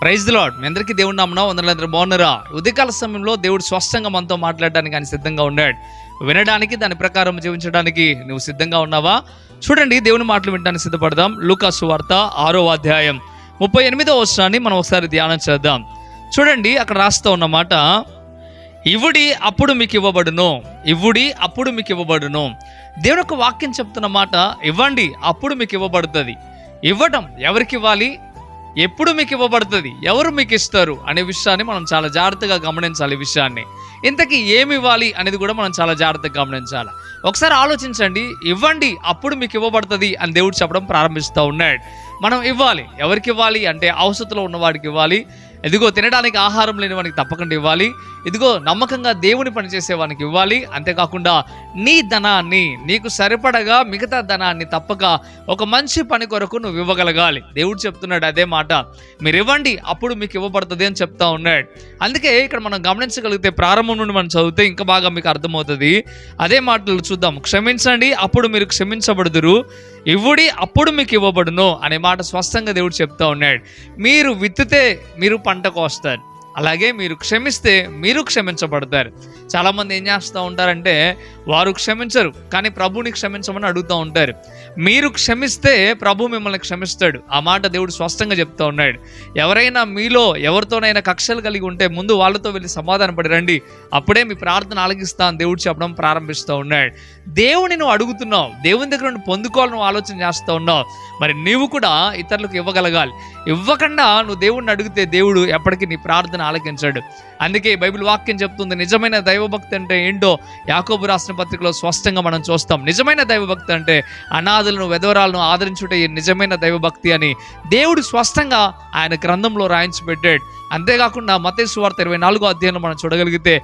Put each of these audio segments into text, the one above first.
Praise the lord. మీ అందరికీ దేవుడి నామమున వందనాలు. బాగున్నారా? ఉదయకాల సమయంలో దేవుడు స్పష్టంగా మనతో మాట్లాడడానికి ఆయన సిద్ధంగా ఉన్నాడు. వినడానికి, దాని ప్రకారం జీవించడానికి నువ్వు సిద్ధంగా ఉన్నావా? చూడండి, దేవుని మాటలు వినడానికి సిద్ధపడదాం. లూకా సువార్త 6వ అధ్యాయం 38వ వచనాన్ని మనం ఒకసారి ధ్యానం చేద్దాం. చూడండి, అక్కడ రాస్తా ఉన్న మాట, ఇవ్వుడి అప్పుడు మీకు ఇవ్వబడును, ఇవ్వుడి అప్పుడు మీకు ఇవ్వబడును. దేవుని యొక్క వాక్యం చెప్తున్న మాట, ఇవ్వండి అప్పుడు మీకు ఇవ్వబడుతుంది. ఇవ్వటం ఎవరికి ఇవ్వాలి, ఎప్పుడు మీకు ఇవ్వబడుతుంది, ఎవరు మీకు ఇస్తారు అనే విషయాన్ని మనం చాలా జాగ్రత్తగా గమనించాలి. ఈ విషయాన్ని ఇంతకీ ఏమి ఇవ్వాలి అనేది కూడా మనం చాలా జాగ్రత్తగా గమనించాలి. ఒకసారి ఆలోచించండి, ఇవ్వండి అప్పుడు మీకు ఇవ్వబడుతుంది అని దేవుడు చెప్పడం ప్రారంభిస్తూ ఉన్నాడు. మనం ఇవ్వాలి. ఎవరికి ఇవ్వాలి అంటే, అవసరతలో ఉన్నవాడికి ఇవ్వాలి. ఇదిగో తినడానికి ఆహారం లేని వానికి తప్పకుండా ఇవ్వాలి. ఇదిగో నమ్మకంగా దేవుని పనిచేసే వానికి ఇవ్వాలి. అంతేకాకుండా నీ ధనాన్ని, నీకు సరిపడగా మిగతా ధనాన్ని తప్పక ఒక మంచి పని కొరకు నువ్వు ఇవ్వగలగాలి. దేవుడు చెప్తున్నాడు అదే మాట, మీరు ఇవ్వండి అప్పుడు మీకు ఇవ్వబడుతుంది అని చెప్తా ఉన్నాడు. అందుకే ఇక్కడ మనం గమనించగలిగితే, ప్రారంభం నుండి మనం చదివితే ఇంకా బాగా మీకు అర్థమవుతుంది. అదే మాటలు చూద్దాం. క్షమించండి అప్పుడు మీరు క్షమించబడుదురు, ఇవ్వుడి అప్పుడు మీకు ఇవ్వబడును అనే మాట స్పష్టంగా దేవుడు చెప్తా ఉన్నాడు. మీరు విత్తితే మీరు పంట కోస్తారు, అలాగే మీరు క్షమిస్తే మీరు క్షమించబడతారు. చాలామంది ఏం చేస్తూ ఉంటారంటే, వారు క్షమించరు కానీ ప్రభుని క్షమించమని అడుగుతూ ఉంటారు. మీరు క్షమిస్తే ప్రభు మిమ్మల్ని క్షమిస్తాడు. ఆ మాట దేవుడు స్పష్టంగా చెప్తా ఉన్నాడు. ఎవరైనా మీలో ఎవరితోనైనా కక్షలు కలిగి ఉంటే ముందు వాళ్ళతో వెళ్ళి సమాధాన పడి రండి, అప్పుడే మీ ప్రార్థన ఆలకిస్తా అని దేవుడు చెప్పడం ప్రారంభిస్తూ ఉన్నాడు. దేవుని నువ్వు అడుగుతున్నావు, దేవుని దగ్గర నుండి పొందుకోవాలని నువ్వు ఆలోచన చేస్తూ ఉన్నావు. మరి నీవు కూడా ఇతరులకు ఇవ్వగలగాలి. ఇవ్వకుండా నువ్వు దేవుడిని అడిగితే దేవుడు ఎప్పటికీ నీ ప్రార్థన ఆలకించాడు. అందుకే బైబిల్ వాక్యం చెప్తుంది, నిజమైన దైవభక్తి అంటే ఏంటో యాకోబు రాసిన పత్రికలో స్పష్టంగా మనం చూస్తాం. నిజమైన దైవభక్తి అంటే అనాథలను, విధవరాలను ఆదరించుటే నిజమైన దైవభక్తి అని దేవుడు స్పష్టంగా ఆయన గ్రంథంలో రాయించి పెట్టాడు. అంతేకాకుండా మత్తయి సువార్త 24వ అధ్యాయంలో మనం చూడగలిగితే,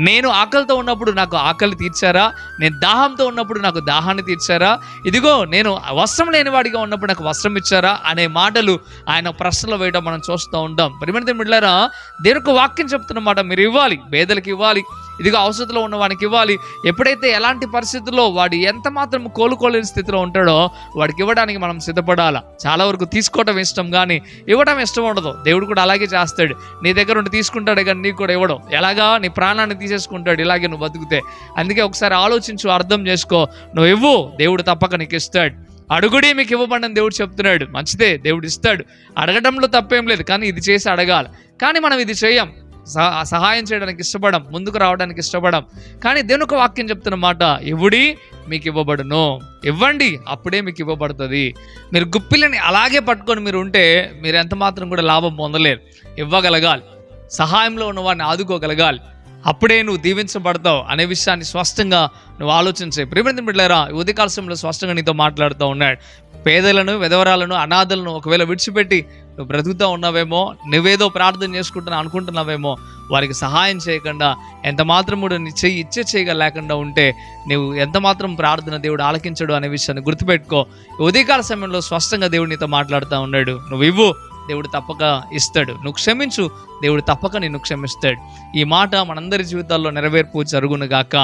నేను ఆకలితో ఉన్నప్పుడు నాకు ఆకలి తీర్చారా, నేను దాహంతో ఉన్నప్పుడు నాకు దాహాన్ని తీర్చారా, ఇదిగో నేను వస్త్రం లేనివాడిగా ఉన్నప్పుడు నాకు వస్త్రం ఇచ్చారా అనే మాటలు ఆయన ప్రశ్నలు వేయడం మనం చూస్తూ ఉంటాం. పరిమళితం మిట్లారా, దేవునికి వాక్యం చెప్తున్న మాట, మీరు ఇవ్వాలి, పేదలకు ఇవ్వాలి, ఇదిగో అవసరంలో ఉన్న వానికి ఇవ్వాలి. ఎప్పుడైతే ఎలాంటి పరిస్థితుల్లో వాడు ఎంత మాత్రం కోలుకోలేని స్థితిలో ఉంటాడో వాడికి ఇవ్వడానికి మనం సిద్ధపడాలి. చాలా వరకు తీసుకోవడం ఇష్టం కానీ ఇవ్వడం ఇష్టం ఉండదు. దేవుడు కూడా అలాగే చేస్తాడు. నీ దగ్గర ఉండి తీసుకుంటాడు కానీ నీకు కూడా ఇవ్వడం ఎలాగా, నీ ప్రాణాన్ని తీసేసుకుంటాడు ఇలాగే నువ్వు బతుకుతే. అందుకే ఒకసారి ఆలోచించు, అర్థం చేసుకో. నువ్వు ఇవ్వు, దేవుడు తప్పక నీకు ఇస్తాడు. అడుగుడి మీకు ఇవ్వబడని దేవుడు చెప్తున్నాడు. మంచిదే, దేవుడు ఇస్తాడు, అడగడంలో తప్పేం లేదు. కానీ ఇది చేసి అడగాలి. కానీ మనం ఇది చేయం, సహాయం చేయడానికి ఇష్టపడం, ముందుకు రావడానికి ఇష్టపడం. కానీ దేవుని ఒక వాక్యం చెప్తున్న మాట, ఇవ్వుడి మీకు ఇవ్వబడును, ఇవ్వండి అప్పుడే మీకు ఇవ్వబడుతుంది. మీరు గుప్పిలని అలాగే పట్టుకొని మీరు ఉంటే మీరు ఎంత మాత్రం కూడా లాభం పొందలేరు. ఇవ్వగలగాలి, సహాయంలో ఉన్న వాడిని ఆదుకోగలగాలి, అప్పుడే నువ్వు దీవించబడతావు అనే విషయాన్ని స్పష్టంగా నువ్వు ఆలోచించే. ప్రియమైన బిడ్డలారా, ఉదయకాల సమయంలో స్పష్టంగా నీతో మాట్లాడుతూ ఉన్నాడు. పేదలను, విధవరాలను, అనాథలను ఒకవేళ విడిచిపెట్టి నువ్వు బ్రతుకుతూ ఉన్నావేమో, నువ్వేదో ప్రార్థన చేసుకుంటున్నా అనుకుంటున్నావేమో, వారికి సహాయం చేయకుండా ఎంత మాత్రం కూడా నీ చెయ్యి ఇచ్చే చేయగా లేకుండా ఉంటే నువ్వు ఎంత మాత్రం ప్రార్థన దేవుడు ఆలకించడు అనే విషయాన్ని గుర్తుపెట్టుకో. ఉదయకాల సమయంలో స్పష్టంగా దేవుడు నీతో మాట్లాడుతూ ఉన్నాడు. నువ్వు ఇవ్వు, దేవుడు తప్పక ఇస్తాడు. నువ్వు క్షమించు, దేవుడు తప్పక నిన్ను క్షమిస్తాడు. ఈ మాట మనందరి జీవితాల్లో నెరవేర్పు జరుగును గాక.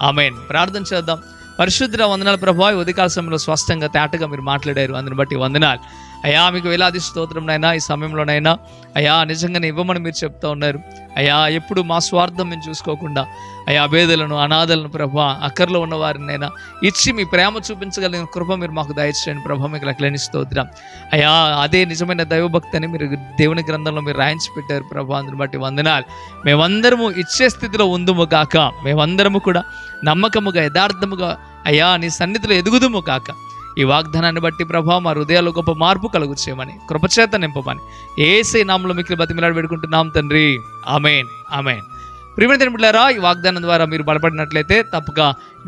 ఆమేన్. ప్రార్థన చేద్దాం. పరిశుద్ధ వందనాలు ప్రభువా, ఉదయకాల సమయంలో స్పష్టంగా తేటగా మీరు మాట్లాడారు, అందుని బట్టి వందనాలు అయ్యా. మీకు వేలాది స్తోత్రం నైనా. ఈ సమయంలోనైనా అయ్యా నిజంగానే ఇవ్వమని మీరు చెప్తా ఉన్నారు అయ్యా. ఎప్పుడు మా స్వార్థం మేము చూసుకోకుండా అయ్యా, పేదలను, అనాథలను ప్రభువా, అక్కర్లో ఉన్న వారినైనా ఇచ్చి మీ ప్రేమ చూపించగలిగిన కృప మీరు మాకు దయచేయండి ప్రభా. మీకు లెక్కలేని స్తోత్రం అయ్యా. అదే నిజమైన దైవభక్తి అని మీరు దేవుని గ్రంథంలో మీరు రాయించి పెట్టారు ప్రభా, అందుని బట్టి వందనాలు. మేమందరము ఇచ్చే స్థితిలో ఉందుము కాక, మేమందరము కూడా నమ్మకముగా, యథార్థముగా అయ్యా నీ సన్నిధిలో ఎదుగుదుము కాక. ఈ వాగ్దానాన్ని బట్టి ప్రభా మా హృదయాల్లో గొప్ప మార్పు కలుగు చేయమని, కృపచేత నింపమని యేసే నామములో మీకు బతిమిలాడి పెట్టుకుంటున్నాం తండ్రి. ఆమేన్, ఆమేన్. ప్రియమైన బిడ్డలారా, ఈ వాగ్దానం ద్వారా మీరు బలపడినట్లయితే తప్పక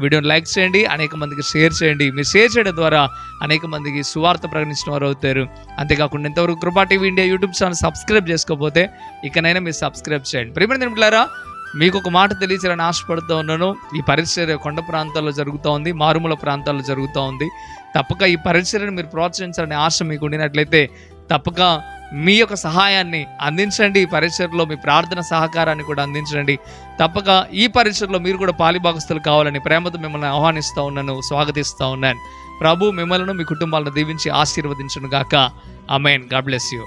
వీడియోని లైక్ చేయండి, అనేక మందికి షేర్ చేయండి. మీరు షేర్ చేయడం ద్వారా అనేక మందికి సువార్త ప్రకటించిన వారు అవుతారు. అంతేకాకుండా ఇంతవరకు కృపా TV India YouTube channel subscribe చేసుకోకపోతే ఇకనైనా మీరు సబ్స్క్రైబ్ చేయండి. ప్రియమైన బిడ్డలారా, మీకు ఒక మాట తెలియచేయాలని ఆశపడుతూ ఉన్నాను. ఈ పరిచర్య కొండ ప్రాంతాల్లో జరుగుతూ ఉంది, మారుమూల ప్రాంతాల్లో జరుగుతూ ఉంది. తప్పక ఈ పరిచర్యను మీరు ప్రోత్సహించాలనే ఆశ మీకు ఉండినట్లయితే తప్పక మీ యొక్క సహాయాన్ని అందించండి. ఈ పరిచర్యలో మీ ప్రార్థన సహకారాన్ని కూడా అందించండి. తప్పక ఈ పరిచర్యలో మీరు కూడా పాలిభాగస్తులు కావాలని ప్రేమతో మిమ్మల్ని ఆహ్వానిస్తూ ఉన్నాను, స్వాగతిస్తూ ఉన్నాను. ప్రభు మిమ్మల్ని, మీ కుటుంబాలను దీవించి ఆశీర్వదించును గాక. ఆమేన్. God bless you.